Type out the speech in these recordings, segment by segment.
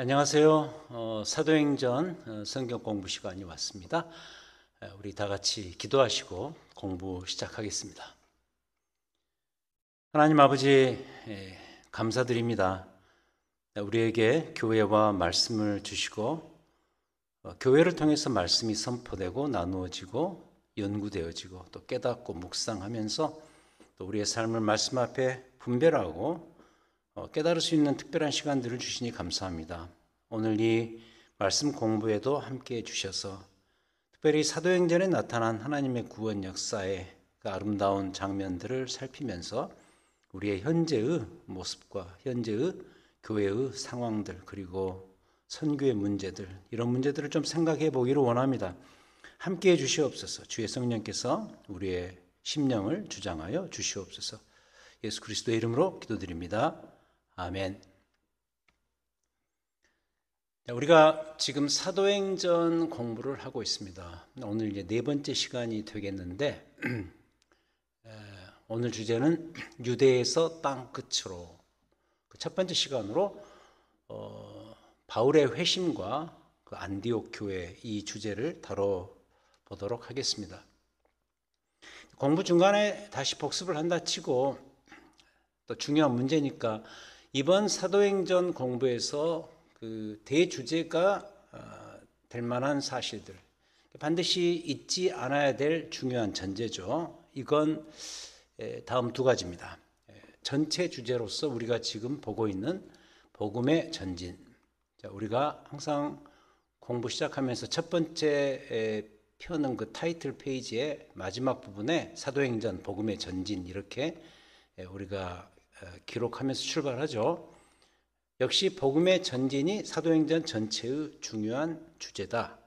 안녕하세요. 사도행전 성경 공부 시간이 왔습니다. 우리 다 같이 기도하시고 공부 시작하겠습니다. 하나님 아버지, 감사드립니다. 우리에게 교회와 말씀을 주시고 교회를 통해서 말씀이 선포되고 나누어지고 연구되어지고 또 깨닫고 묵상하면서 또 우리의 삶을 말씀 앞에 분별하고 깨달을 수 있는 특별한 시간들을 주시니 감사합니다. 오늘 이 말씀 공부에도 함께해 주셔서 특별히 사도행전에 나타난 하나님의 구원 역사의 그 아름다운 장면들을 살피면서 우리의 현재의 모습과 현재의 교회의 상황들 그리고 선교의 문제들 이런 문제들을 좀 생각해 보기를 원합니다. 함께해 주시옵소서. 주의 성령께서 우리의 심령을 주장하여 주시옵소서. 예수 그리스도의 이름으로 기도드립니다. 아멘. 우리가 지금 사도행전 공부를 하고 있습니다. 오늘 이제 네 번째 시간이 되겠는데 오늘 주제는 유대에서 땅 끝으로 첫 번째 시간으로 바울의 회심과 그 안디옥 교회 이 주제를 다뤄보도록 하겠습니다. 공부 중간에 다시 복습을 한다 치고 또 중요한 문제니까 이번 사도행전 공부에서 그 대주제가 될 만한 사실들 반드시 잊지 않아야 될 중요한 전제죠. 이건 다음 두 가지입니다. 전체 주제로서 우리가 지금 보고 있는 복음의 전진. 우리가 항상 공부 시작하면서 첫 번째 펴는 그 타이틀 페이지의 마지막 부분에 사도행전 복음의 전진 이렇게 우리가 기록하면서 출발하죠. 역시 복음의 전진이 사도행전 전체의 중요한 주제다.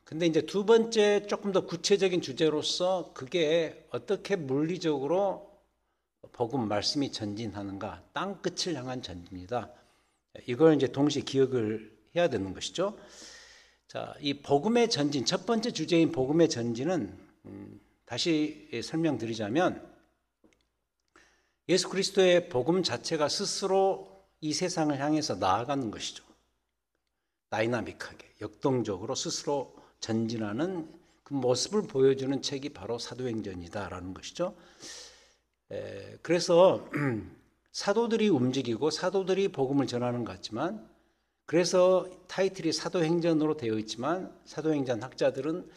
근데 이제 두 번째 조금 더 구체적인 주제로서 그게 어떻게 물리적으로 복음 말씀이 전진하는가, 땅 끝을 향한 전진이다. 이걸 이제 동시에 기억을 해야 되는 것이죠. 자, 이 복음의 전진, 첫 번째 주제인 복음의 전진은 다시 설명드리자면 예수 그리스도의 복음 자체가 스스로 이 세상을 향해서 나아가는 것이죠. 다이나믹하게, 역동적으로 스스로 전진하는 그 모습을 보여주는 책이 바로 사도행전이다라는 것이죠. 그래서 사도들이 움직이고 사도들이 복음을 전하는 것 같지만 그래서 타이틀이 사도행전으로 되어 있지만 사도행전 학자들은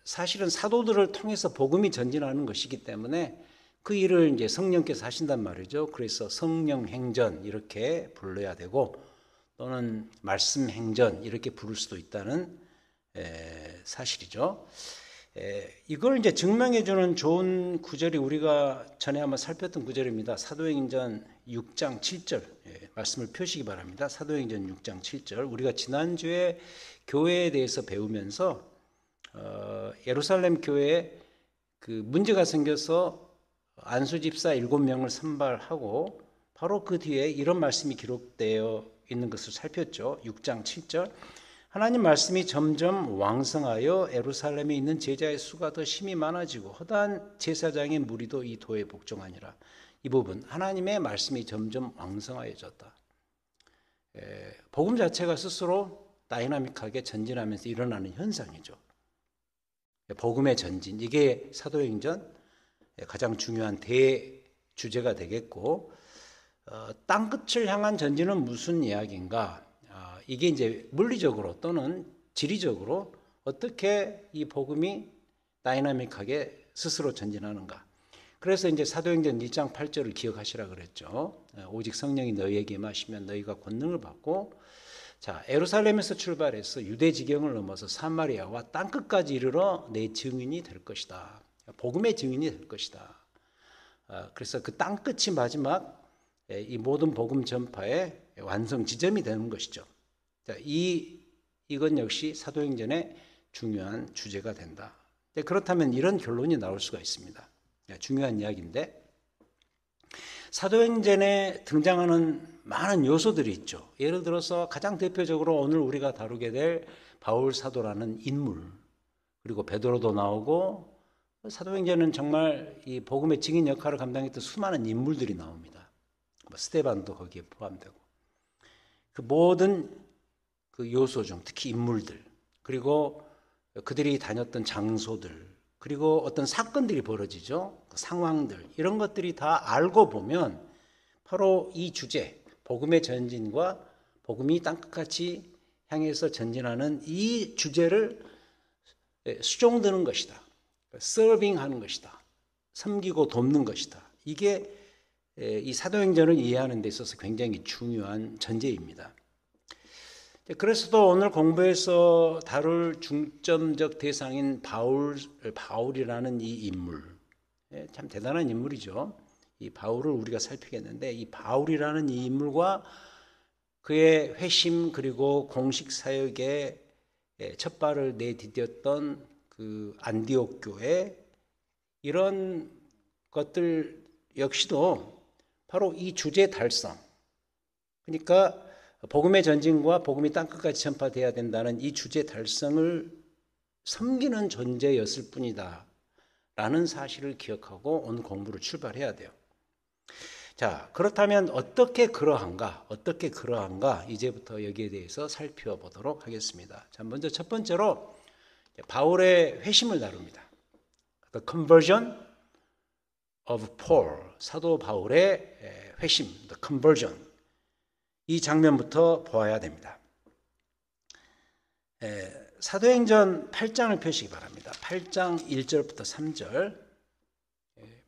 사실은 사도들을 통해서 복음이 전진하는 것이기 때문에 그 일을 이제 성령께서 하신단 말이죠. 그래서 성령행전 이렇게 불러야 되고 또는 말씀행전 이렇게 부를 수도 있다는 사실이죠. 이걸 이제 증명해 주는 좋은 구절이 우리가 전에 한번 살폈던 구절입니다. 사도행전 6장 7절 말씀을 펴시기 바랍니다. 사도행전 6장 7절 우리가 지난주에 교회에 대해서 배우면서 예루살렘 교회에 그 문제가 생겨서 안수 집사 7명을 선발하고 바로 그 뒤에 이런 말씀이 기록되어 있는 것을 살폈죠. 6장 7절 하나님 말씀이 점점 왕성하여 예루살렘에 있는 제자의 수가 더 심히 많아지고 허다한 제사장의 무리도 이 도에 복종하니라. 이 부분 하나님의 말씀이 점점 왕성하여졌다. 복음 자체가 스스로 다이나믹하게 전진하면서 일어나는 현상이죠. 복음의 전진 이게 사도행전 가장 중요한 대주제가 되겠고 땅 끝을 향한 전진은 무슨 이야기인가? 이게 이제 물리적으로 또는 지리적으로 어떻게 이 복음이 다이나믹하게 스스로 전진하는가? 그래서 이제 사도행전 1장 8절을 기억하시라 그랬죠. 오직 성령이 너희에게 임하시면 너희가 권능을 받고 자 예루살렘에서 출발해서 유대 지경을 넘어서 사마리아와 땅 끝까지 이르러 내 증인이 될 것이다. 복음의 증인이 될 것이다. 그래서 그 땅 끝이 마지막 이 모든 복음 전파의 완성 지점이 되는 것이죠. 자, 이건 역시 사도행전의 중요한 주제가 된다. 그렇다면 이런 결론이 나올 수가 있습니다. 중요한 이야기인데 사도행전에 등장하는 많은 요소들이 있죠. 예를 들어서 가장 대표적으로 오늘 우리가 다루게 될 바울 사도라는 인물 그리고 베드로도 나오고 사도행전은 정말 이 복음의 증인 역할을 감당했던 수많은 인물들이 나옵니다. 스데반도 거기에 포함되고 그 모든 그 요소 중 특히 인물들, 그리고 그들이 다녔던 장소들, 그리고 어떤 사건들이 벌어지죠. 그 상황들, 이런 것들이 다 알고 보면 바로 이 주제, 복음의 전진과 복음이 땅끝같이 향해서 전진하는 이 주제를 수종드는 것이다. 서빙하는 것이다. 섬기고 돕는 것이다. 이게 이 사도행전을 이해하는 데 있어서 굉장히 중요한 전제입니다. 그래서도 오늘 공부에서 다룰 중점적 대상인 바울이라는 이 인물, 참 대단한 인물이죠. 이 바울을 우리가 살피겠는데, 이 바울이라는 이 인물과 그의 회심 그리고 공식 사역에 첫 발을 내디뎠던 그 안디옥 교회, 이런 것들 역시도 바로 이 주제 달성, 그러니까 복음의 전진과 복음이 땅끝까지 전파돼야 된다는 이 주제 달성을 섬기는 존재였을 뿐이다 라는 사실을 기억하고 오늘 공부를 출발해야 돼요. 자, 그렇다면 어떻게 그러한가 이제부터 여기에 대해서 살펴보도록 하겠습니다. 자, 먼저 첫 번째로 바울의 회심을 다룹니다. The conversion of Paul, 사도 바울의 회심, the conversion, 이 장면부터 보아야 됩니다. 사도행전 8장을 펴시기 바랍니다. 8장 1절부터 3절.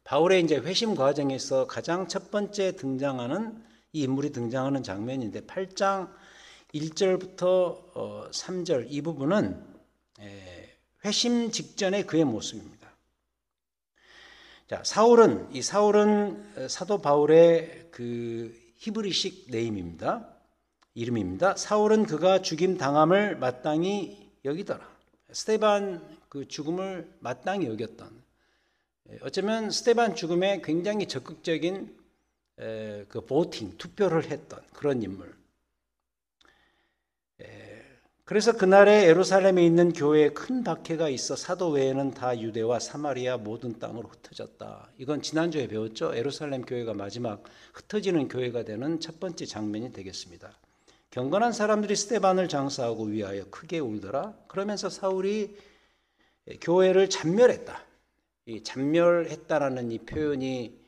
바울의 이제 회심 과정에서 가장 첫 번째 등장하는 이 인물이 등장하는 장면인데, 8장 1절부터 3절 이 부분은 회심 직전의 그의 모습입니다. 자, 사울은 사도 바울의 그 히브리식 이름입니다. 사울은 그가 죽임 당함을 마땅히 여기더라. 스데반 그 죽음을 마땅히 여겼던, 어쩌면 스데반 죽음에 굉장히 적극적인 그 투표를 했던 그런 인물. 그래서 그날에 예루살렘에 있는 교회에 큰 박해가 있어 사도 외에는 다 유대와 사마리아 모든 땅으로 흩어졌다. 이건 지난주에 배웠죠. 예루살렘 교회가 마지막 흩어지는 교회가 되는 첫 번째 장면이 되겠습니다. 경건한 사람들이 스데반을 장사하고 위하여 크게 울더라. 그러면서 사울이 교회를 잔멸했다. 이 잔멸했다라는 이 표현이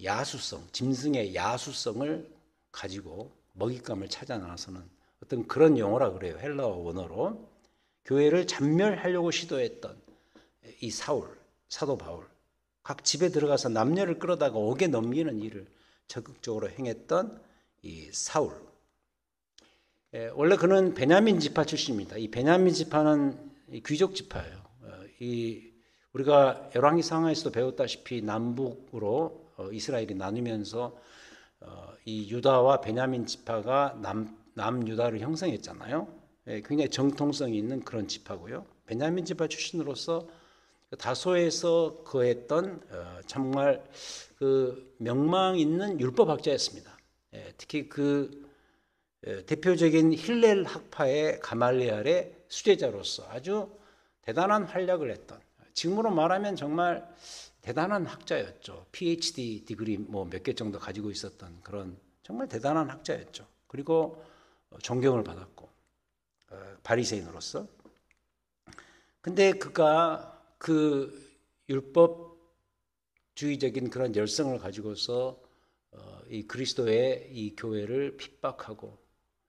야수성, 짐승의 야수성을 가지고 먹잇감을 찾아 나서는 어떤 그런 용어라 그래요. 헬라어 원어로. 교회를 잔멸하려고 시도했던 이 사도 바울. 각 집에 들어가서 남녀를 끌어다가 옥에 넘기는 일을 적극적으로 행했던 이 사울. 원래 그는 베냐민 지파 출신입니다. 이 베냐민 지파는 귀족 지파예요. 우리가 열왕기 상하에서도 배웠다시피 남북으로 이스라엘이 나누면서 이 유다와 베냐민 지파가 남유다를 형성했잖아요. 굉장히 정통성이 있는 그런 지파고요. 베냐민 지파 출신으로서 다소에서 거했던 정말 그 명망 있는 율법학자였습니다. 특히 그 대표적인 힐렐 학파의 가말리엘의 수제자로서 아주 대단한 활약을 했던, 지금으로 말하면 정말 대단한 학자였죠. PhD 디그리 몇 개 정도 가지고 있었던 그런 정말 대단한 학자였죠. 그리고 존경을 받았고 바리새인으로서. 근데 그가 그 율법주의적인 그런 열성을 가지고서 이 그리스도의 이 교회를 핍박하고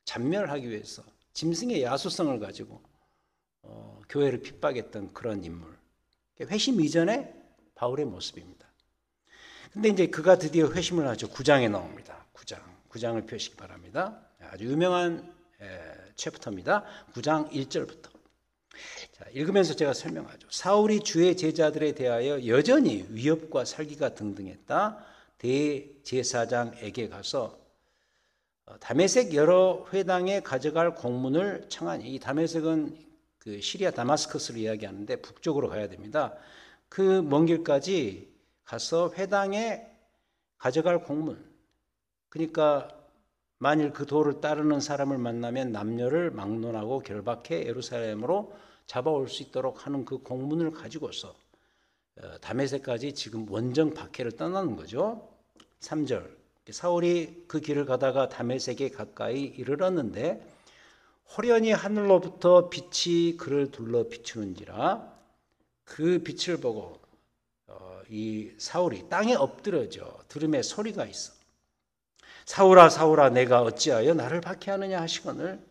잔멸하기 위해서 짐승의 야수성을 가지고 교회를 핍박했던 그런 인물. 회심 이전의 바울의 모습입니다. 근데 이제 그가 드디어 회심을 하죠. 9장에 나옵니다. 9장을 펴시기 바랍니다. 아주 유명한 챕터입니다. 9장 1절부터. 자, 읽으면서 제가 설명하죠. 사울이 주의 제자들에 대하여 여전히 위협과 살기가 등등했다. 대제사장에게 가서 다메섹 여러 회당에 가져갈 공문을 청하니, 이 다메섹은 그 시리아 다마스커스를 이야기하는데 북쪽으로 가야 됩니다. 그 먼 길까지 가서 회당에 가져갈 공문, 그러니까 만일 그 도를 따르는 사람을 만나면 남녀를 막론하고 결박해 예루살렘으로 잡아올 수 있도록 하는 그 공문을 가지고서 다메섹까지 지금 원정 박해를 떠나는 거죠. 3절 사울이 그 길을 가다가 다메섹에 가까이 이르렀는데 호련히 하늘로부터 빛이 그를 둘러 비추는지라 그 빛을 보고 이 사울이 땅에 엎드려져 들음에 소리가 있어. 사울아 사울아 내가 어찌하여 나를 박해하느냐 하시거늘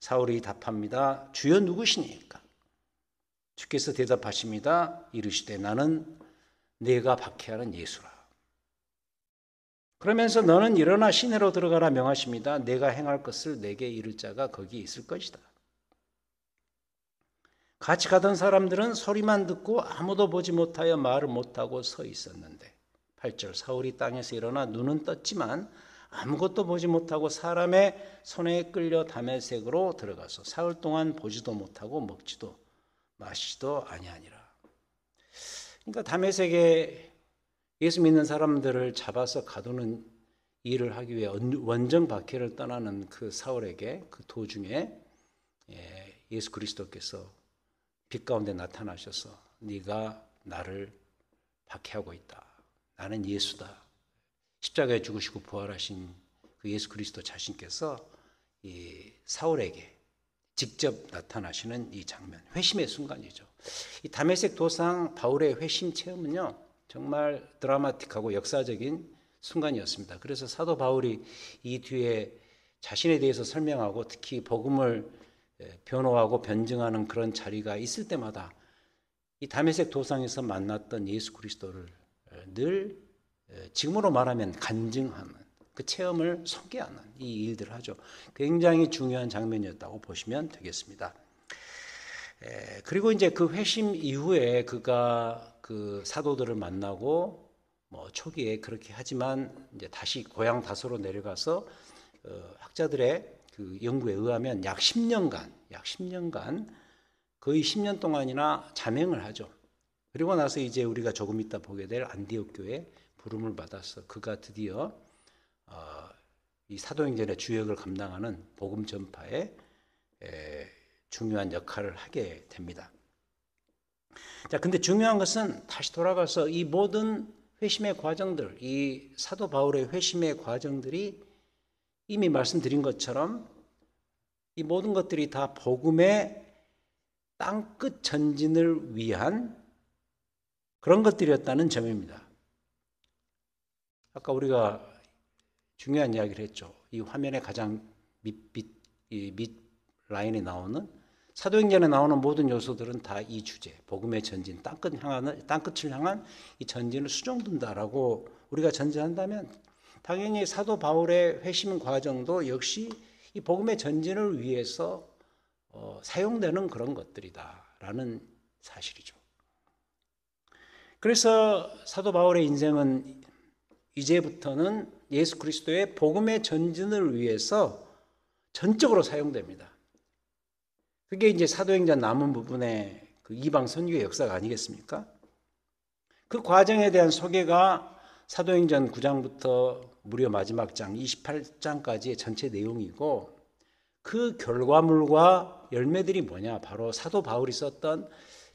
사울이 답합니다. 주여 누구시니까? 주께서 대답하십니다. 이르시되 나는 내가 박해하는 예수라. 그러면서 너는 일어나 시내로 들어가라 명하십니다. 내가 행할 것을 내게 이를 자가 거기 있을 것이다. 같이 가던 사람들은 소리만 듣고 아무도 보지 못하여 말을 못하고 서 있었는데 8절 사울이 땅에서 일어나 눈은 떴지만 아무것도 보지 못하고 사람의 손에 끌려 다메섹으로 들어가서 사흘 동안 보지도 못하고 먹지도 마시지도 아니하니라. 그러니까 다메섹에 예수 믿는 사람들을 잡아서 가두는 일을 하기 위해 원정 박해를 떠나는 그 사울에게 그 도중에 예수 그리스도께서 빛 가운데 나타나셔서 네가 나를 박해하고 있다. 나는 예수다. 십자가에 죽으시고 부활하신 그 예수 그리스도 자신께서 이 사울에게 직접 나타나시는 이 장면, 회심의 순간이죠. 이 다메섹 도상 바울의 회심 체험은요, 정말 드라마틱하고 역사적인 순간이었습니다. 그래서 사도 바울이 이 뒤에 자신에 대해서 설명하고 특히 복음을 변호하고 변증하는 그런 자리가 있을 때마다 이 다메섹 도상에서 만났던 예수 그리스도를 늘 지금으로 말하면 간증하는 그 체험을 소개하는 이 일들을 하죠. 굉장히 중요한 장면이었다고 보시면 되겠습니다. 그리고 이제 그 회심 이후에 그가 그 사도들을 만나고 뭐 초기에 그렇게 하지만 이제 다시 고향 다소로 내려가서 학자들의 그 연구에 의하면 약 10년간 거의 10년 동안이나 자명을 하죠. 그리고 나서 이제 우리가 조금 이따 보게 될 안디옥 교회 부름을 받아서 그가 드디어 이 사도행전의 주역을 감당하는 복음 전파에 중요한 역할을 하게 됩니다. 자, 근데 중요한 것은 다시 돌아가서 이 모든 회심의 과정들, 이 사도 바울의 회심의 과정들이 이미 말씀드린 것처럼 이 모든 것들이 다 복음의 땅끝 전진을 위한 그런 것들이었다는 점입니다. 아까 우리가 중요한 이야기를 했죠. 이 화면의 가장 밑 라인에 나오는 사도행전에 나오는 모든 요소들은 다 이 주제, 복음의 전진, 땅끝을 향한 이 전진을 수정둔다라고 우리가 전제한다면 당연히 사도 바울의 회심 과정도 역시 이 복음의 전진을 위해서 사용되는 그런 것들이다라는 사실이죠. 그래서 사도 바울의 인생은 이제부터는 예수 그리스도의 복음의 전진을 위해서 전적으로 사용됩니다. 그게 이제 사도행전 남은 부분의 그 이방 선교의 역사가 아니겠습니까? 그 과정에 대한 소개가 사도행전 9장부터 무려 마지막 장 28장까지의 전체 내용이고 그 결과물과 열매들이 뭐냐? 바로 사도 바울이 썼던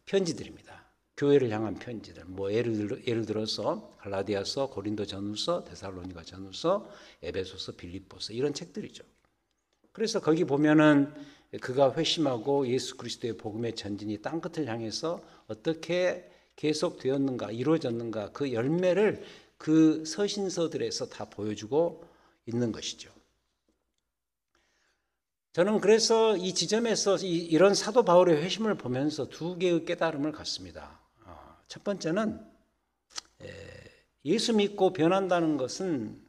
편지들입니다. 교회를 향한 편지들. 뭐 예를 들어서 갈라디아서, 고린도 전후서, 데살로니가 전후서, 에베소서, 빌립보서 이런 책들이죠. 그래서 거기 보면은 그가 회심하고 예수 그리스도의 복음의 전진이 땅끝을 향해서 어떻게 계속되었는가, 이루어졌는가 그 열매를 그 서신서들에서 다 보여주고 있는 것이죠. 저는 그래서 이 지점에서 이런 사도 바울의 회심을 보면서 두 개의 깨달음을 갖습니다. 첫 번째는 예수 믿고 변한다는 것은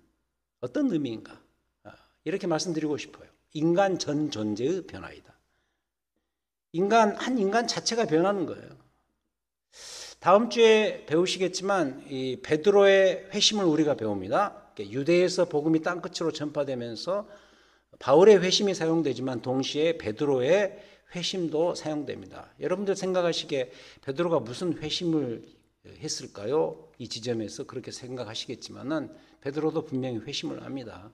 어떤 의미인가? 이렇게 말씀드리고 싶어요. 인간 전 존재의 변화이다. 한 인간 자체가 변하는 거예요. 다음 주에 배우시겠지만 이 베드로의 회심을 우리가 배웁니다. 유대에서 복음이 땅끝으로 전파되면서 바울의 회심이 사용되지만 동시에 베드로의 회심도 사용됩니다. 여러분들 생각하시기에 베드로가 무슨 회심을 했을까요? 이 지점에서 그렇게 생각하시겠지만은 베드로도 분명히 회심을 합니다.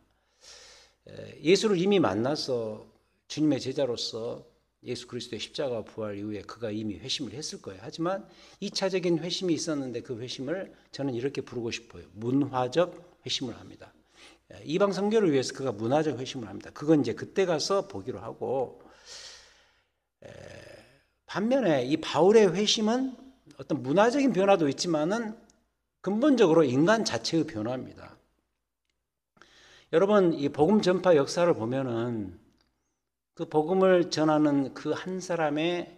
예수를 이미 만나서 주님의 제자로서 예수 그리스도의 십자가 부활 이후에 그가 이미 회심을 했을 거예요. 하지만 2차적인 회심이 있었는데 그 회심을 저는 이렇게 부르고 싶어요. 문화적 회심을 합니다. 이방 선교를 위해서 그가 문화적 회심을 합니다. 그건 이제 그때 가서 보기로 하고, 반면에 이 바울의 회심은 어떤 문화적인 변화도 있지만은 근본적으로 인간 자체의 변화입니다. 여러분, 이 복음 전파 역사를 보면은 그 복음을 전하는 그 한 사람의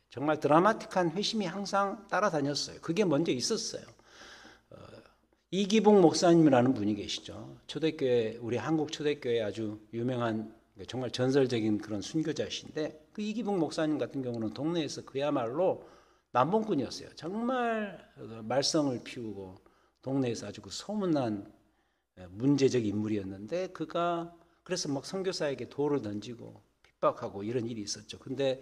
정말 드라마틱한 회심이 항상 따라다녔어요. 그게 먼저 있었어요. 이기복 목사님이라는 분이 계시죠. 초대교회, 우리 한국 초대교회 아주 유명한 정말 전설적인 그런 순교자이신데, 그 이기복 목사님 같은 경우는 동네에서 그야말로 남봉꾼이었어요. 정말 말썽을 피우고 동네에서 아주 그 소문난 문제적 인물이었는데, 그가 그래서 막 선교사에게 돌을 던지고 핍박하고 이런 일이 있었죠. 근데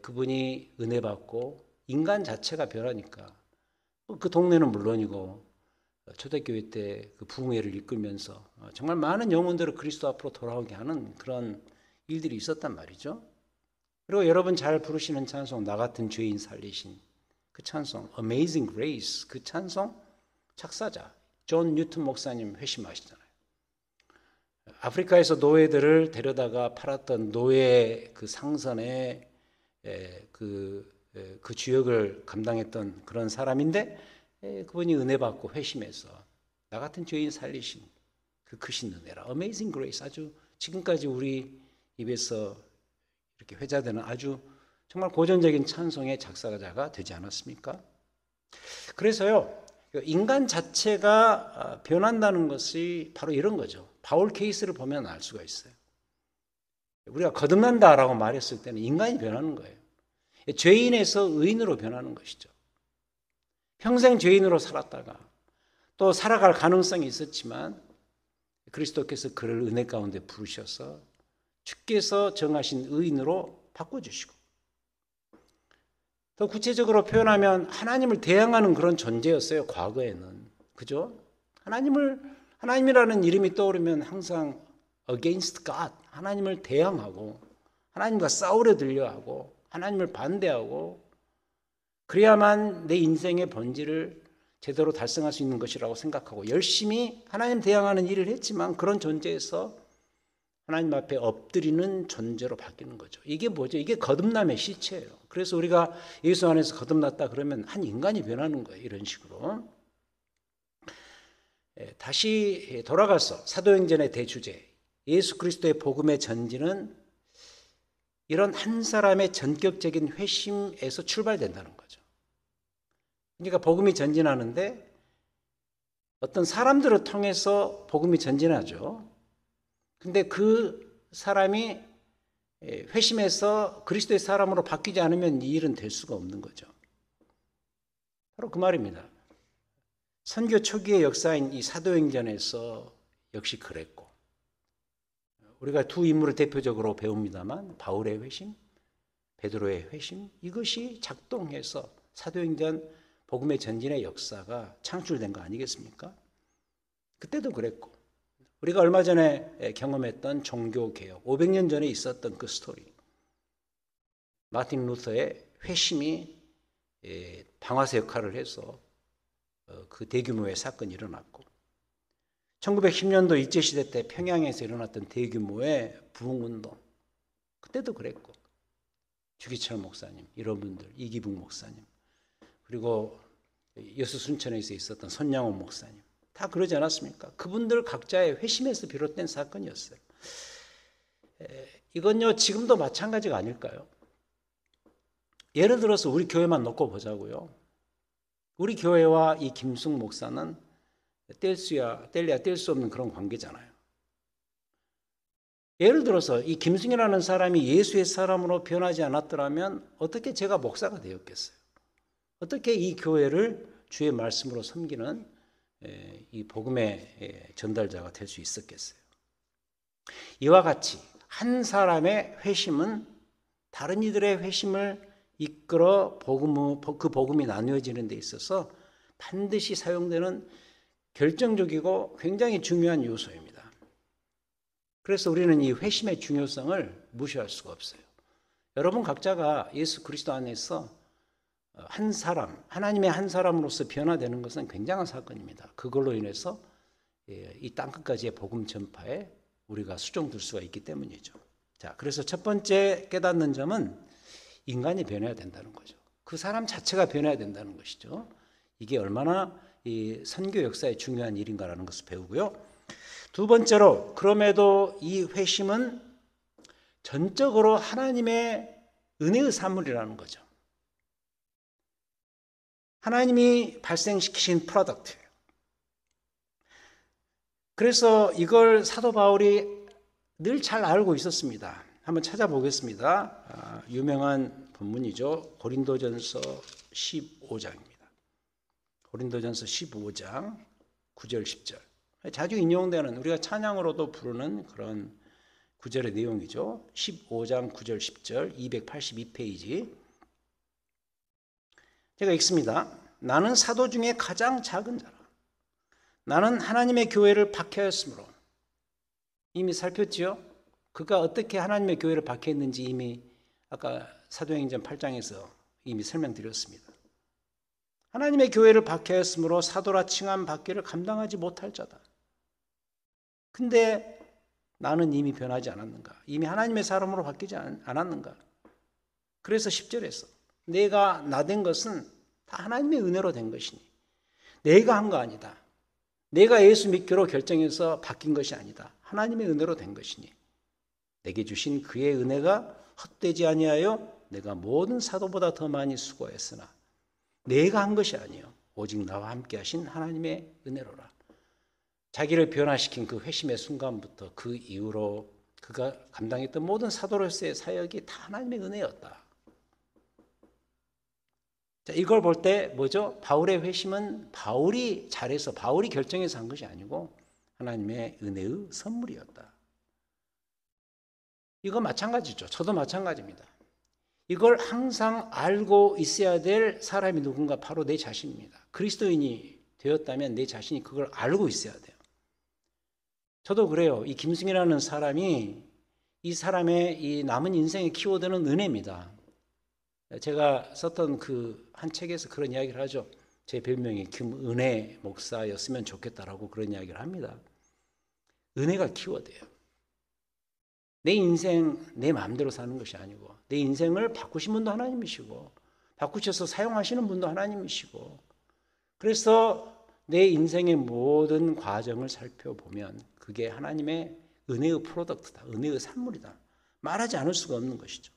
그분이 은혜 받고 인간 자체가 변하니까 그 동네는 물론이고 초대교회 때 그 부흥회를 이끌면서 정말 많은 영혼들을 그리스도 앞으로 돌아오게 하는 그런 일들이 있었단 말이죠. 그리고 여러분 잘 부르시는 찬송, 나 같은 죄인 살리신 그 찬송, Amazing Grace, 그 찬송 작사자 존 뉴턴 목사님 회심하시잖아요. 아프리카에서 노예들을 데려다가 팔았던 노예 그 상선의 그 주역을 감당했던 그런 사람인데, 그분이 은혜 받고 회심해서 나 같은 죄인 살리신 그 크신 은혜라, Amazing Grace, 아주 지금까지 우리 입에서 이렇게 회자되는 아주 정말 고전적인 찬송의 작사자가 되지 않았습니까? 그래서요, 인간 자체가 변한다는 것이 바로 이런 거죠. 바울 케이스를 보면 알 수가 있어요. 우리가 거듭난다라고 말했을 때는 인간이 변하는 거예요. 죄인에서 의인으로 변하는 것이죠. 평생 죄인으로 살았다가 또 살아갈 가능성이 있었지만 그리스도께서 그를 은혜 가운데 부르셔서 주께서 정하신 의인으로 바꿔주시고, 더 구체적으로 표현하면 하나님을 대항하는 그런 존재였어요. 과거에는. 그죠? 하나님이라는 이름이 떠오르면 항상 against God, 하나님을 대항하고 하나님과 싸우려 들려 하고 하나님을 반대하고, 그래야만 내 인생의 본질을 제대로 달성할 수 있는 것이라고 생각하고 열심히 하나님 대항하는 일을 했지만, 그런 존재에서 하나님 앞에 엎드리는 존재로 바뀌는 거죠. 이게 뭐죠? 이게 거듭남의 시체예요. 그래서 우리가 예수 안에서 거듭났다 그러면 한 인간이 변하는 거예요. 이런 식으로. 다시 돌아가서 사도행전의 대주제, 예수 그리스도의 복음의 전진은 이런 한 사람의 전격적인 회심에서 출발된다는 거죠. 그러니까 복음이 전진하는데 어떤 사람들을 통해서 복음이 전진하죠. 근데 그 사람이 회심해서 그리스도의 사람으로 바뀌지 않으면 이 일은 될 수가 없는 거죠. 바로 그 말입니다. 선교 초기의 역사인 이 사도행전에서 역시 그랬고, 우리가 두 인물을 대표적으로 배웁니다만 바울의 회심, 베드로의 회심, 이것이 작동해서 사도행전 복음의 전진의 역사가 창출된 거 아니겠습니까? 그때도 그랬고, 우리가 얼마 전에 경험했던 종교개혁, 500년 전에 있었던 그 스토리, 마틴 루터의 회심이 방아쇠 역할을 해서 그 대규모의 사건이 일어났고, 1910년도 일제시대 때 평양에서 일어났던 대규모의 부흥운동, 그때도 그랬고, 주기철 목사님, 이런 분들, 이기붕 목사님, 그리고 여수 순천에서 있었던 손양원 목사님, 다 그러지 않았습니까? 그분들 각자의 회심에서 비롯된 사건이었어요. 이건요, 지금도 마찬가지가 아닐까요? 예를 들어서 우리 교회만 놓고 보자고요. 우리 교회와 이 김숙 목사는 뗄래야 뗄 수 없는 그런 관계잖아요. 예를 들어서 이 김숙이라는 사람이 예수의 사람으로 변하지 않았더라면 어떻게 제가 목사가 되었겠어요? 어떻게 이 교회를 주의 말씀으로 섬기는 이 복음의 전달자가 될 수 있었겠어요? 이와 같이 한 사람의 회심은 다른 이들의 회심을 이끌어 그 복음이 나누어지는 데 있어서 반드시 사용되는 결정적이고 굉장히 중요한 요소입니다. 그래서 우리는 이 회심의 중요성을 무시할 수가 없어요. 여러분 각자가 예수 그리스도 안에서 한 사람, 하나님의 한 사람으로서 변화되는 것은 굉장한 사건입니다. 그걸로 인해서 이 땅끝까지의 복음 전파에 우리가 수종들 수가 있기 때문이죠. 자, 그래서 첫 번째 깨닫는 점은 인간이 변해야 된다는 거죠. 그 사람 자체가 변해야 된다는 것이죠. 이게 얼마나 이 선교 역사에 중요한 일인가라는 것을 배우고요. 두 번째로, 그럼에도 이 회심은 전적으로 하나님의 은혜의 산물이라는 거죠. 하나님이 발생시키신 프로덕트예요. 그래서 이걸 사도 바울이 늘 잘 알고 있었습니다. 한번 찾아보겠습니다. 유명한 본문이죠. 고린도전서 15장입니다. 고린도전서 15장 9절 10절. 자주 인용되는, 우리가 찬양으로도 부르는 그런 구절의 내용이죠. 15장 9절 10절 282페이지. 제가 읽습니다. 나는 사도 중에 가장 작은 자라. 나는 하나님의 교회를 박해하였으므로. 이미 살폈지요? 그가 어떻게 하나님의 교회를 박해했는지 이미 아까 사도행전 8장에서 이미 설명드렸습니다. 하나님의 교회를 박해하였으므로 사도라 칭함 받기를 감당하지 못할 자다. 근데 나는 이미 변하지 않았는가? 이미 하나님의 사람으로 바뀌지 않았는가? 그래서 10절에서 내가 나된 것은 다 하나님의 은혜로 된 것이니 내가 한 거 아니다. 내가 예수 믿기로 결정해서 바뀐 것이 아니다. 하나님의 은혜로 된 것이니 내게 주신 그의 은혜가 헛되지 아니하여 내가 모든 사도보다 더 많이 수고했으나 내가 한 것이 아니요 오직 나와 함께 하신 하나님의 은혜로라. 자기를 변화시킨 그 회심의 순간부터 그 이후로 그가 감당했던 모든 사도로서의 사역이 다 하나님의 은혜였다. 자, 이걸 볼 때 뭐죠? 바울의 회심은 바울이 잘해서 바울이 결정해서 한 것이 아니고 하나님의 은혜의 선물이었다. 이거 마찬가지죠. 저도 마찬가지입니다. 이걸 항상 알고 있어야 될 사람이 누군가? 바로 내 자신입니다. 그리스도인이 되었다면 내 자신이 그걸 알고 있어야 돼요. 저도 그래요. 이 김승이라는 사람이 이 사람의 이 남은 인생의 키워드는 은혜입니다. 제가 썼던 그 한 책에서 그런 이야기를 하죠. 제 별명이 김은혜 목사였으면 좋겠다라고 그런 이야기를 합니다. 은혜가 키워드예요. 내 인생 내 마음대로 사는 것이 아니고 내 인생을 바꾸신 분도 하나님이시고 바꾸셔서 사용하시는 분도 하나님이시고 그래서 내 인생의 모든 과정을 살펴보면 그게 하나님의 은혜의 프로덕트다. 은혜의 산물이다. 말하지 않을 수가 없는 것이죠.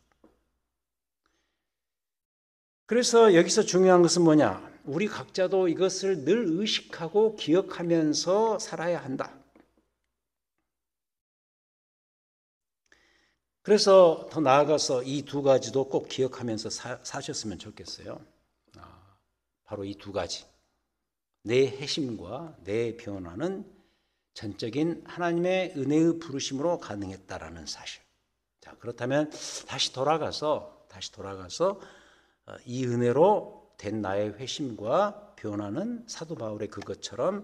그래서 여기서 중요한 것은 뭐냐? 우리 각자도 이것을 늘 의식하고 기억하면서 살아야 한다. 그래서 더 나아가서 이 두 가지도 꼭 기억하면서 사셨으면 좋겠어요. 바로 이 두 가지. 내 회심과 내 변화는 전적인 하나님의 은혜의 부르심으로 가능했다라는 사실. 자, 그렇다면 다시 돌아가서 이 은혜로 된 나의 회심과 변화는 사도 바울의 그것처럼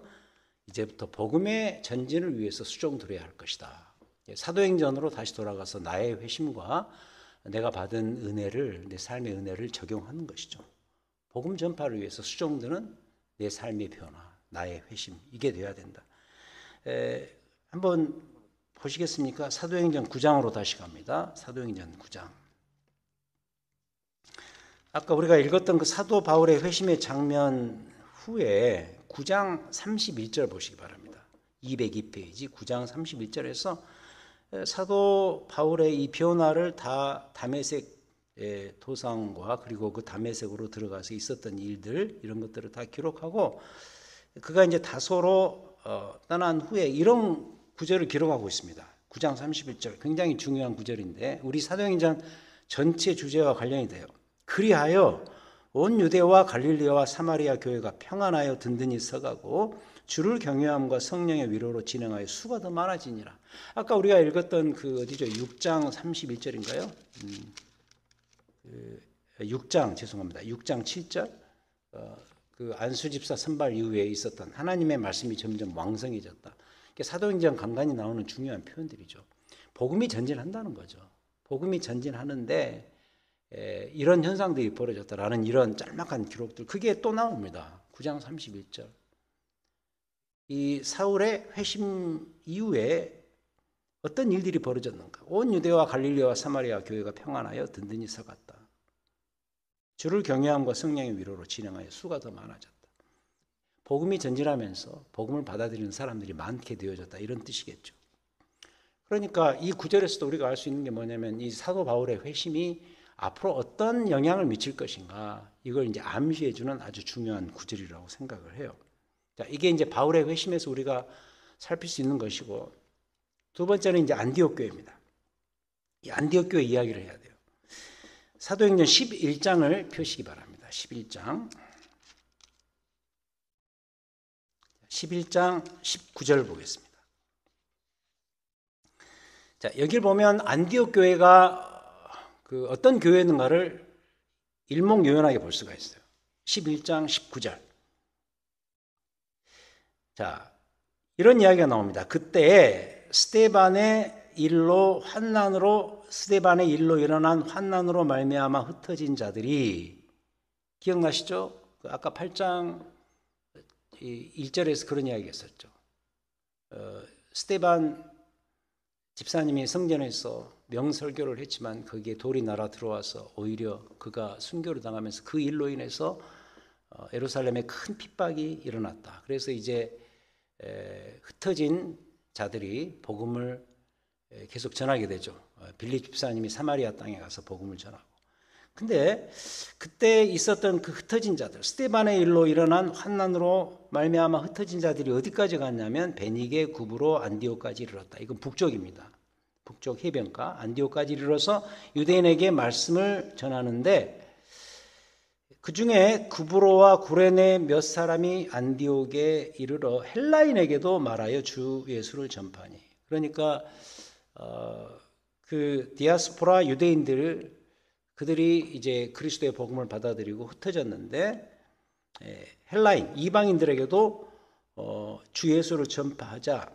이제부터 복음의 전진을 위해서 수종들어야 할 것이다. 사도행전으로 다시 돌아가서 나의 회심과 내가 받은 은혜를, 내 삶의 은혜를 적용하는 것이죠. 복음 전파를 위해서 수종드는 내 삶의 변화, 나의 회심, 이게 돼야 된다. 한번 보시겠습니까? 사도행전 9장으로 다시 갑니다. 사도행전 9장. 아까 우리가 읽었던 그 사도 바울의 회심의 장면 후에 9장 31절 보시기 바랍니다. 202페이지 9장 31절에서 사도 바울의 이 변화를 다 다메섹 도상과 그리고 그 다메섹으로 들어가서 있었던 일들 이런 것들을 다 기록하고 그가 이제 다소로 떠난 후에 이런 구절을 기록하고 있습니다. 9장 31절 굉장히 중요한 구절인데 우리 사도행전 전체 주제와 관련이 돼요. 그리하여 온 유대와 갈릴리와 사마리아 교회가 평안하여 든든히 서가고 주를 경외함과 성령의 위로로 진행하여 수가 더 많아지니라. 아까 우리가 읽었던 그 어디죠? 6장 31절인가요? 6장 7절. 그 안수 집사 선발 이후에 있었던 하나님의 말씀이 점점 왕성해졌다. 사도행전 간간히 나오는 중요한 표현들이죠. 복음이 전진한다는 거죠. 복음이 전진하는데 이런 현상들이 벌어졌다라는 이런 짤막한 기록들 그게 또 나옵니다. 9장 31절. 이 사울의 회심 이후에 어떤 일들이 벌어졌는가? 온 유대와 갈릴리와 사마리아 교회가 평안하여 든든히 서갔다. 주를 경외함과 성령의 위로로 진행하여 수가 더 많아졌다. 복음이 전진하면서 복음을 받아들이는 사람들이 많게 되어졌다. 이런 뜻이겠죠. 그러니까 이 구절에서도 우리가 알 수 있는 게 뭐냐면 이 사도 바울의 회심이 앞으로 어떤 영향을 미칠 것인가, 이걸 이제 암시해 주는 아주 중요한 구절이라고 생각을 해요. 자, 이게 이제 바울의 회심에서 우리가 살필 수 있는 것이고, 두 번째는 이제 안디옥 교회입니다. 이 안디옥 교회 이야기를 해야 돼요. 사도행전 11장을 펴시기 바랍니다. 11장 19절 보겠습니다. 자, 여기를 보면 안디옥 교회가 그 어떤 교회였는가를 일목요연하게 볼 수가 있어요. 11장 19절. 자, 이런 이야기가 나옵니다. 그때 스데반의 일로 일어난 환난으로 말미암아 흩어진 자들이, 기억나시죠? 아까 8장 1절에서 그런 이야기가 있었죠. 스데반 집사님이 성전에서 명설교를 했지만 거기에 돌이 날아 들어와서 오히려 그가 순교를 당하면서 그 일로 인해서 예루살렘에 큰 핍박이 일어났다. 그래서 이제 흩어진 자들이 복음을 계속 전하게 되죠. 빌립 집사님이 사마리아 땅에 가서 복음을 전하고. 근데 그때 있었던 그 흩어진 자들, 스데반의 일로 일어난 환난으로 말미암아 흩어진 자들이 어디까지 갔냐면 베니게, 구브로, 안디옥까지 이르렀다. 이건 북쪽입니다. 북쪽 해변가 안디옥까지 이르러서 유대인에게 말씀을 전하는데, 그 중에 구브로와 구레네 몇 사람이 안디옥에 이르러 헬라인에게도 말하여 주 예수를 전파하니. 그러니까 그 디아스포라 유대인들, 그들이 이제 그리스도의 복음을 받아들이고 흩어졌는데, 헬라인 이방인들에게도 주 예수를 전파하자.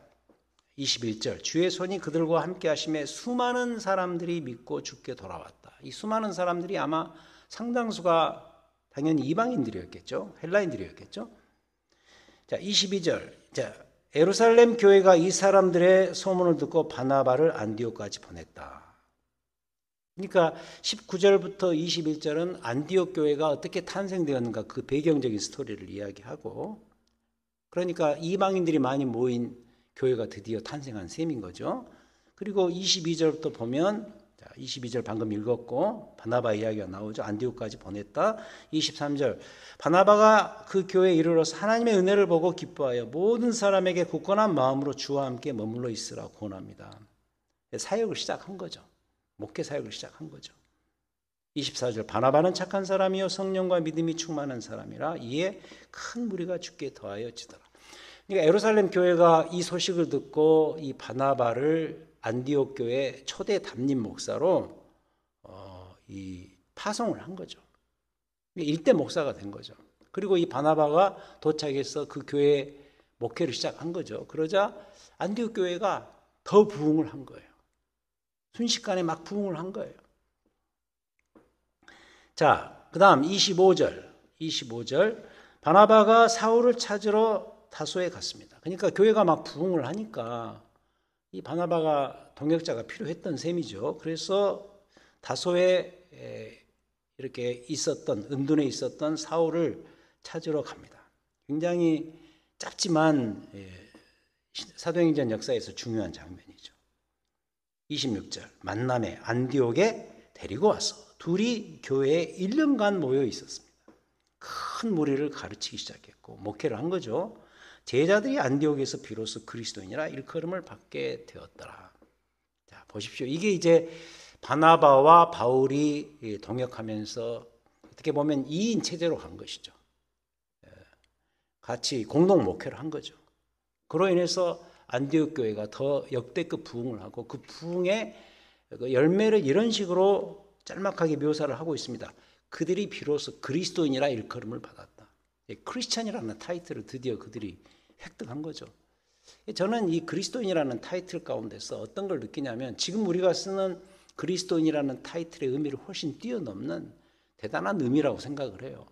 21절, 주의 손이 그들과 함께 하심에 수많은 사람들이 믿고 주께 돌아왔다. 이 수많은 사람들이 아마 상당수가 당연히 이방인들이었겠죠. 헬라인들이었겠죠. 자, 22절. 자, 예루살렘 교회가 이 사람들의 소문을 듣고 바나바를 안디옥까지 보냈다. 그러니까 19절부터 21절은 안디옥 교회가 어떻게 탄생되었는가, 그 배경적인 스토리를 이야기하고, 그러니까 이방인들이 많이 모인 교회가 드디어 탄생한 셈인 거죠. 그리고 22절부터 보면, 22절 방금 읽었고 바나바 이야기가 나오죠. 안디옥까지 보냈다. 23절, 바나바가 그 교회에 이르러서 하나님의 은혜를 보고 기뻐하여 모든 사람에게 굳건한 마음으로 주와 함께 머물러 있으라 권합니다. 사역을 시작한 거죠. 목회 사역을 시작한 거죠. 24절, 바나바는 착한 사람이요 성령과 믿음이 충만한 사람이라 이에 큰 무리가 주께 더하여지더라. 그러니까 예루살렘 교회가 이 소식을 듣고 이 바나바를 안디옥 교회 초대 담임 목사로 이 파송을 한 거죠. 일대 목사가 된 거죠. 그리고 이 바나바가 도착해서 그 교회 목회를 시작한 거죠. 그러자 안디옥 교회가 더 부흥을 한 거예요. 순식간에 막 부흥을 한 거예요. 자, 그 다음 25절. 바나바가 사울을 찾으러 다소에 갔습니다. 그러니까 교회가 막 부흥을 하니까 이 바나바가 동역자가 필요했던 셈이죠. 그래서 다소에 이렇게 있었던, 은둔에 있었던 사울을 찾으러 갑니다. 굉장히 짧지만 사도행전 역사에서 중요한 장면이죠. 26절, 만남에 안디옥에 데리고 와서 둘이 교회에 1년간 모여 있었습니다. 큰 무리를 가르치기 시작했고 목회를 한 거죠. 제자들이 안디옥에서 비로소 그리스도인이라 일컬음을 받게 되었더라. 자, 보십시오. 이게 이제 바나바와 바울이 동역하면서 어떻게 보면 2인 체제로 간 것이죠. 같이 공동 목회를 한 거죠. 그로 인해서 안디옥 교회가 더 역대급 부흥을 하고, 그 부흥의 열매를 이런 식으로 짤막하게 묘사를 하고 있습니다. 그들이 비로소 그리스도인이라 일컬음을 받았다. 크리스찬이라는 타이틀을 드디어 그들이 획득한 거죠. 저는 이 그리스도인이라는 타이틀 가운데서 어떤 걸 느끼냐면, 지금 우리가 쓰는 그리스도인이라는 타이틀의 의미를 훨씬 뛰어넘는 대단한 의미라고 생각을 해요.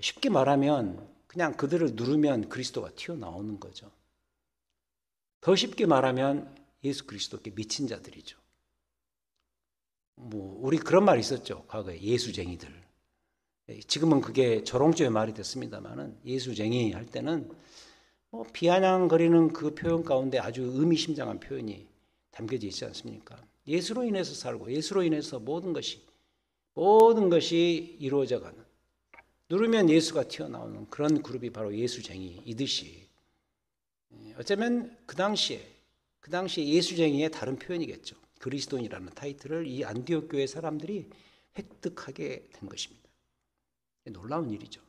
쉽게 말하면 그냥 그들을 누르면 그리스도가 튀어나오는 거죠. 더 쉽게 말하면 예수 그리스도께 미친 자들이죠. 우리 그런 말이 있었죠. 과거에 예수쟁이들. 지금은 그게 조롱조의 말이 됐습니다만은 예수쟁이 할 때는 비아냥거리는 그 표현 가운데 아주 의미심장한 표현이 담겨져 있지 않습니까? 예수로 인해서 살고 예수로 인해서 모든 것이 이루어져가는, 누르면 예수가 튀어나오는 그런 그룹이 바로 예수쟁이이듯이, 어쩌면 그 당시에 예수쟁이의 다른 표현이겠죠. 그리스도인이라는 타이틀을 이 안디옥 교회 사람들이 획득하게 된 것입니다. 놀라운 일이죠.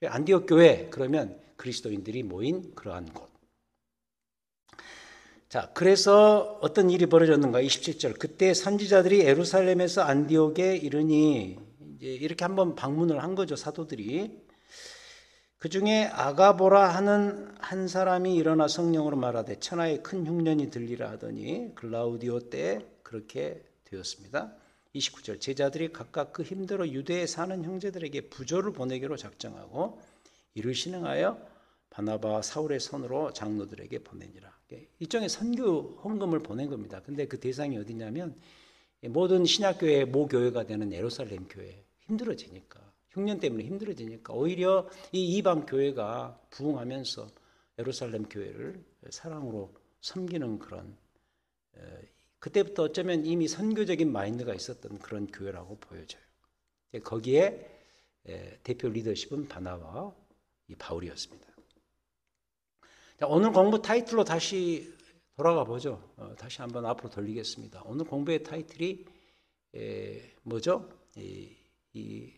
안디옥 교회 그러면 그리스도인들이 모인 그러한 곳. 자, 그래서 어떤 일이 벌어졌는가? 27절. 그때 선지자들이 예루살렘에서 안디옥에 이르니, 이제 이렇게 한번 방문을 한 거죠, 사도들이. 그 중에 아가보라 하는 한 사람이 일어나 성령으로 말하되 천하에 큰 흉년이 들리라 하더니 글라우디오 때 그렇게 되었습니다. 29절. 제자들이 각각 그 힘대로 유대에 사는 형제들에게 부조를 보내기로 작정하고 이를 실행하여 바나바와 사울의 손으로 장로들에게 보내니라. 일종의 선교 헌금을 보낸 겁니다. 근데 그 대상이 어디냐면 모든 신약교회의 모교회가 되는 예루살렘 교회. 힘들어지니까, 흉년 때문에 힘들어지니까 오히려 이 이방 교회가 부흥하면서 예루살렘 교회를 사랑으로 섬기는 그런, 그때부터 어쩌면 이미 선교적인 마인드가 있었던 그런 교회라고 보여져요. 거기에 대표 리더십은 바나바와 이 바울이었습니다. 자, 오늘 공부 타이틀로 다시 돌아가 보죠. 다시 한번 앞으로 돌리겠습니다. 오늘 공부의 타이틀이 뭐죠? 이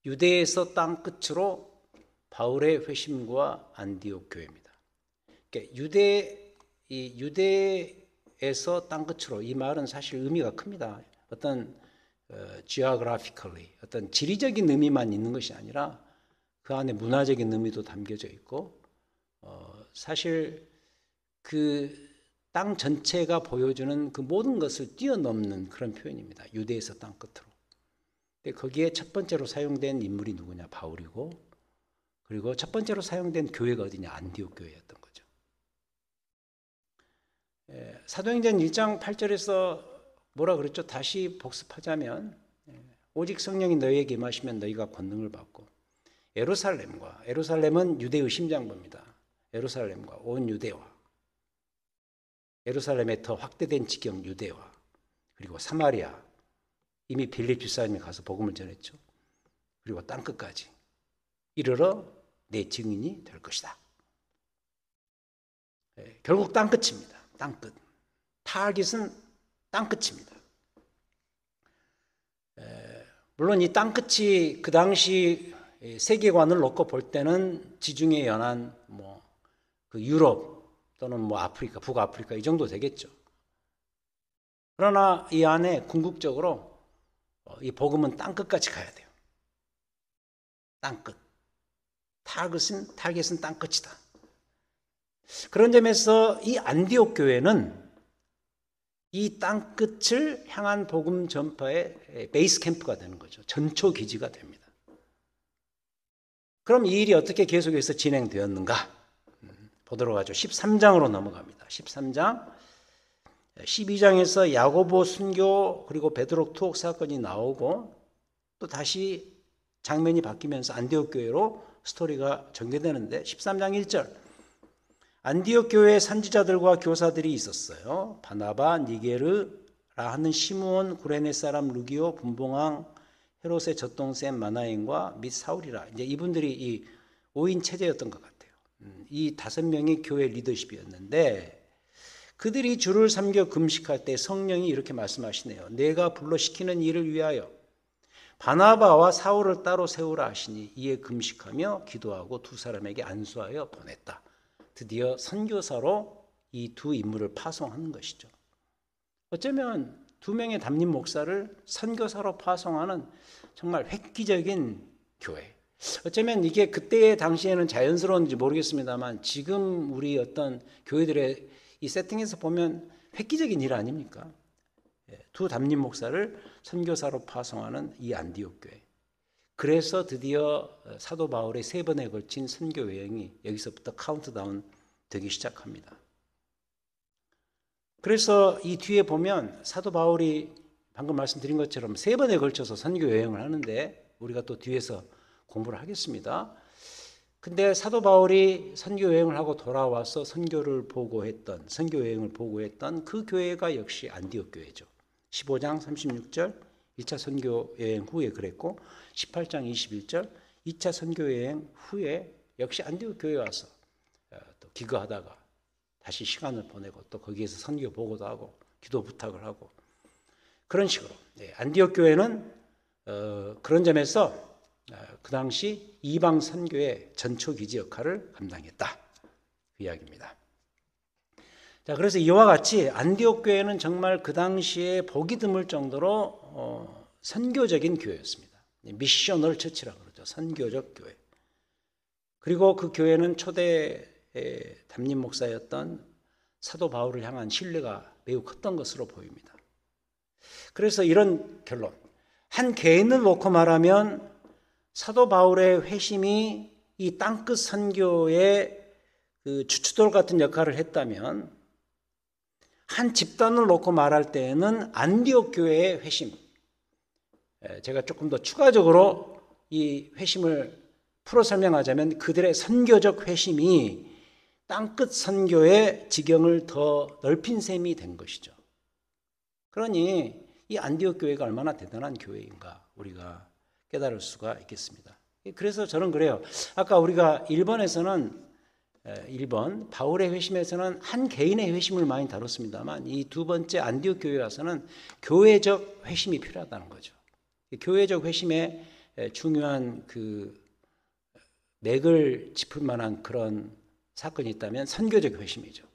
유대에서 땅 끝으로 바울의 회심과 안디옥 교회입니다. 그러니까 유대에서 땅 끝으로, 이 말은 사실 의미가 큽니다. 어떤 geographically, 어떤 지리적인 의미만 있는 것이 아니라 그 안에 문화적인 의미도 담겨져 있고, 사실 그 땅 전체가 보여주는 그 모든 것을 뛰어넘는 그런 표현입니다. 유대에서 땅 끝으로. 근데 거기에 첫 번째로 사용된 인물이 누구냐? 바울이고, 그리고 첫 번째로 사용된 교회가 어디냐? 안디옥 교회였던 거죠. 사도행전 1장 8절에서 뭐라 그랬죠? 다시 복습하자면, 오직 성령이 너희에게 임하시면 너희가 권능을 받고, 예루살렘은 유대의 심장부입니다. 예루살렘과 온 유대와, 예루살렘의 더 확대된 지경 유대와, 그리고 사마리아, 이미 빌립 집사님이 가서 복음을 전했죠. 그리고 땅끝까지 이르러 내 증인이 될 것이다. 결국 땅끝입니다. 땅끝. 타깃은 땅끝입니다. 물론 이 땅끝이 그 당시 세계관을 놓고 볼 때는 지중해 연안, 그 유럽 또는 아프리카, 북아프리카 이 정도 되겠죠. 그러나 이 안에 궁극적으로 이 복음은 땅끝까지 가야 돼요. 땅끝. 타겟은 땅끝이다. 그런 점에서 이 안디옥 교회는 이 땅끝을 향한 복음 전파의 베이스 캠프가 되는 거죠. 전초 기지가 됩니다. 그럼 이 일이 어떻게 계속해서 진행되었는가? 보도록 하죠. 13장으로 넘어갑니다. 13장. 12장에서 야고보 순교 그리고 베드로 투옥 사건이 나오고 또 다시 장면이 바뀌면서 안디옥 교회로 스토리가 전개되는데 13장 1절. 안디옥 교회에 선지자들과 교사들이 있었어요. 바나바, 니게르라 하는 시므온, 구레네 사람 루기오, 분봉왕, 헤롯의 젖동생 마나엔과 및 사울이라. 이제 이분들이 이 5인 체제였던 것 같아요. 이 5명이 교회 리더십이었는데 그들이 주를 섬겨 금식할 때 성령이 이렇게 말씀하시네요. 내가 불러 시키는 일을 위하여 바나바와 사울을 따로 세우라 하시니 이에 금식하며 기도하고 두 사람에게 안수하여 보냈다. 드디어 선교사로 이 두 인물을 파송하는 것이죠. 어쩌면 두 명의 담임 목사를 선교사로 파송하는 정말 획기적인 교회. 어쩌면 이게 그때 당시에는 자연스러운지 모르겠습니다만 지금 우리 어떤 교회들의 이 세팅에서 보면 획기적인 일 아닙니까? 두 담임 목사를 선교사로 파송하는 이 안디옥 교회. 그래서 드디어 사도 바울의 3번에 걸친 선교 여행이 여기서부터 카운트다운 되기 시작합니다. 그래서 이 뒤에 보면 사도 바울이 방금 말씀드린 것처럼 3번에 걸쳐서 선교 여행을 하는데 우리가 또 뒤에서 공부를 하겠습니다. 근데 사도 바울이 선교 여행을 하고 돌아와서 선교 여행을 보고했던 그 교회가 역시 안디옥 교회죠. 15장 36절 1차 선교 여행 후에 그랬고 18장 21절 2차 선교 여행 후에 역시 안디옥 교회에 와서 또 기거하다가 다시 시간을 보내고 또 거기에서 선교 보고도 하고 기도 부탁을 하고 그런 식으로 안디옥 교회는 그런 점에서 그 당시 이방 선교의 전초기지 역할을 감당했다. 그 이야기입니다. 자, 그래서 이와 같이 안디옥 교회는 정말 그 당시에 보기 드물 정도로 선교적인 교회였습니다. 미셔널 처치라고 그러죠. 선교적 교회. 그리고 그 교회는 초대 담임 목사였던 사도 바울을 향한 신뢰가 매우 컸던 것으로 보입니다. 그래서 이런 결론. 한 개인을 놓고 말하면 사도 바울의 회심이 이 땅끝 선교의 그 주춧돌 같은 역할을 했다면 한 집단을 놓고 말할 때에는 안디옥 교회의 회심. 제가 조금 더 추가적으로 이 회심을 풀어 설명하자면 그들의 선교적 회심이 땅끝 선교의 지경을 더 넓힌 셈이 된 것이죠. 그러니 이 안디옥 교회가 얼마나 대단한 교회인가 우리가 깨달을 수가 있겠습니다. 그래서 저는 그래요. 아까 우리가 1번 바울의 회심에서는 한 개인의 회심을 많이 다뤘습니다만 이 두 번째 안디옥 교회에 와서는 교회적 회심이 필요하다는 거죠. 교회적 회심의 중요한 그 맥을 짚을 만한 그런 사건이 있다면 선교적 회심이죠.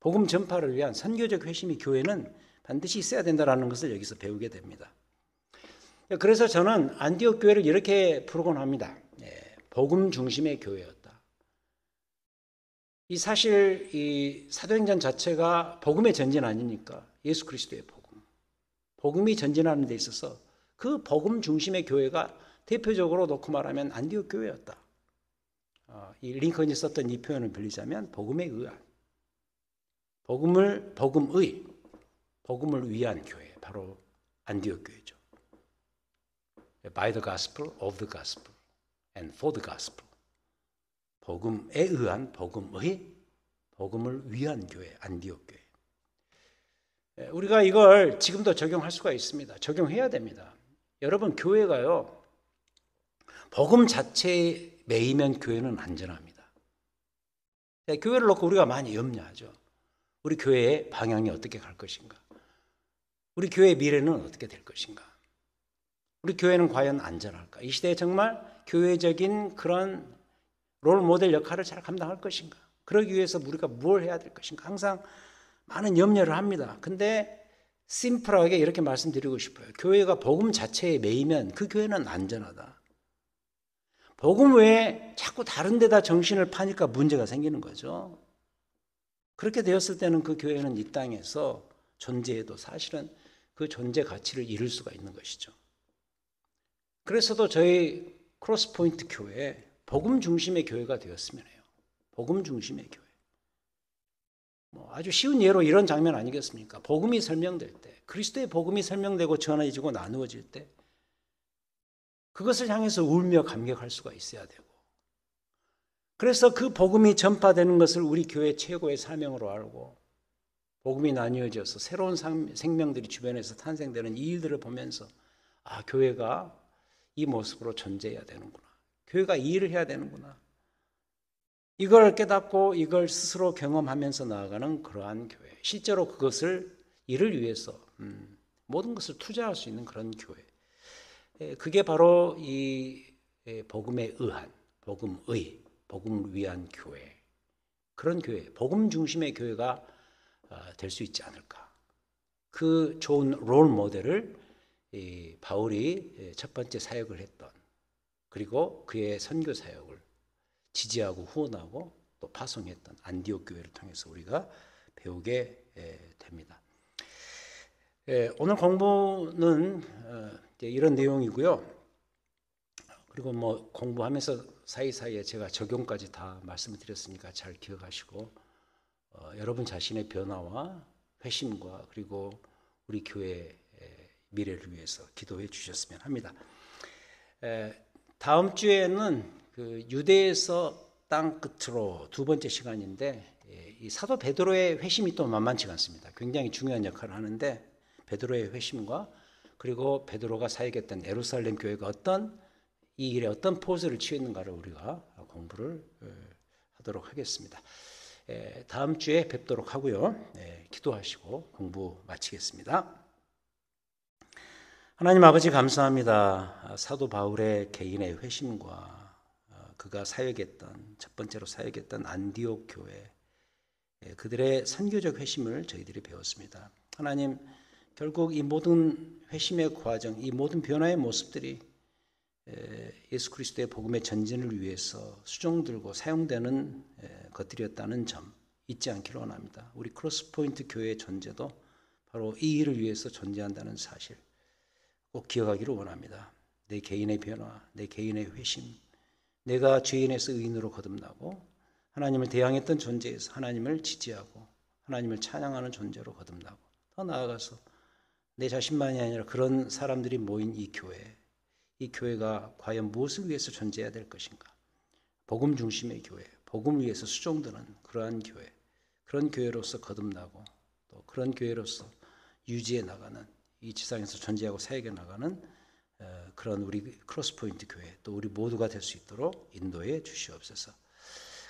복음 전파를 위한 선교적 회심이 교회는 반드시 있어야 된다는 것을 여기서 배우게 됩니다. 그래서 저는 안디옥 교회를 이렇게 부르곤 합니다. 복음 중심의 교회였다. 이 사실 이 사도행전 자체가 복음의 전진 아닙니까? 예수 그리스도의 복음. 복음이 전진하는 데 있어서 그 복음 중심의 교회가 대표적으로 놓고 말하면 안디옥 교회였다. 이 링컨이 썼던 이 표현을 빌리자면 복음에 의한, 복음을 위한 교회, 바로 안디옥 교회죠. By the gospel, of the gospel, and for the gospel. 복음에 의한, 복음을 위한 교회, 안디옥 교회. 우리가 이걸 지금도 적용할 수가 있습니다. 적용해야 됩니다. 여러분, 교회가요, 복음 자체에 매이면 교회는 안전합니다. 교회를 놓고 우리가 많이 염려하죠. 우리 교회의 방향이 어떻게 갈 것인가? 우리 교회의 미래는 어떻게 될 것인가? 우리 교회는 과연 안전할까? 이 시대에 정말 교회적인 그런 롤 모델 역할을 잘 감당할 것인가? 그러기 위해서 우리가 뭘 해야 될 것인가? 항상 많은 염려를 합니다. 근데 심플하게 이렇게 말씀드리고 싶어요. 교회가 복음 자체에 매이면 그 교회는 안전하다. 복음 외에 자꾸 다른 데다 정신을 파니까 문제가 생기는 거죠. 그렇게 되었을 때는 그 교회는 이 땅에서 존재해도 사실은 그 존재 가치를 잃을 수가 있는 것이죠. 그래서도 저희 크로스포인트 교회 복음 중심의 교회가 되었으면 해요. 복음 중심의 교회. 아주 쉬운 예로 이런 장면 아니겠습니까? 복음이 설명될 때, 그리스도의 복음이 설명되고 전해지고 나누어질 때 그것을 향해서 울며 감격할 수가 있어야 되고, 그래서 그 복음이 전파되는 것을 우리 교회 최고의 사명으로 알고 복음이 나뉘어져서 새로운 생명들이 주변에서 탄생되는 이 일들을 보면서 교회가 이 모습으로 존재해야 되는구나. 교회가 이 일을 해야 되는구나. 이걸 깨닫고 이걸 스스로 경험하면서 나아가는 그러한 교회. 실제로 그것을 이를 위해서 모든 것을 투자할 수 있는 그런 교회. 그게 바로 이 복음에 의한, 복음을 위한 교회. 그런 교회, 복음 중심의 교회가 될 수 있지 않을까. 그 좋은 롤 모델을 바울이 첫 번째 사역을 했던, 그리고 그의 선교 사역을 지지하고 후원하고 또 파송했던 안디옥 교회를 통해서 우리가 배우게 됩니다. 오늘 공부는 이런 내용이고요. 그리고 뭐 공부하면서 사이사이에 제가 적용까지 다 말씀을 드렸으니까 잘 기억하시고 여러분 자신의 변화와 회심과 그리고 우리 교회의 미래를 위해서 기도해 주셨으면 합니다. 다음 주에는 그 유대에서 땅 끝으로 두 번째 시간인데 이 사도 베드로의 회심이 또 만만치가 않습니다. 굉장히 중요한 역할을 하는데 베드로의 회심과 그리고 베드로가 사역했던 예루살렘 교회가 어떤 이 일에 어떤 포즈를 취했는가를 우리가 공부를 하도록 하겠습니다. 다음 주에 뵙도록 하고요. 기도하시고 공부 마치겠습니다. 하나님 아버지 감사합니다. 사도 바울의 개인의 회심과 그가 사역했던 첫 번째로 사역했던 안디옥 교회 그들의 선교적 회심을 저희들이 배웠습니다. 하나님 결국 이 모든 회심의 과정, 이 모든 변화의 모습들이 예수 그리스도의 복음의 전진을 위해서 수종들고 사용되는 것들이었다는 점 잊지 않기를 원합니다. 우리 크로스포인트 교회의 존재도 바로 이 일을 위해서 존재한다는 사실 꼭 기억하기를 원합니다. 내 개인의 변화, 내 개인의 회심, 내가 죄인에서 의인으로 거듭나고 하나님을 대항했던 존재에서 하나님을 지지하고 하나님을 찬양하는 존재로 거듭나고 더 나아가서 내 자신만이 아니라 그런 사람들이 모인 이 교회, 이 교회가 과연 무엇을 위해서 존재해야 될 것인가? 복음 중심의 교회, 복음을 위해서 수종드는 그러한 교회, 그런 교회로서 거듭나고 또 그런 교회로서 유지해 나가는 이 지상에서 존재하고 사역해 나가는 그런 우리 크로스포인트 교회 또 우리 모두가 될 수 있도록 인도해 주시옵소서.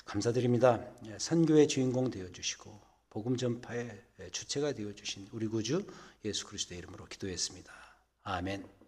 감사드립니다. 선교의 주인공 되어주시고 복음 전파의 주체가 되어주신 우리 구주 예수 그리스도의 이름으로 기도했습니다. 아멘.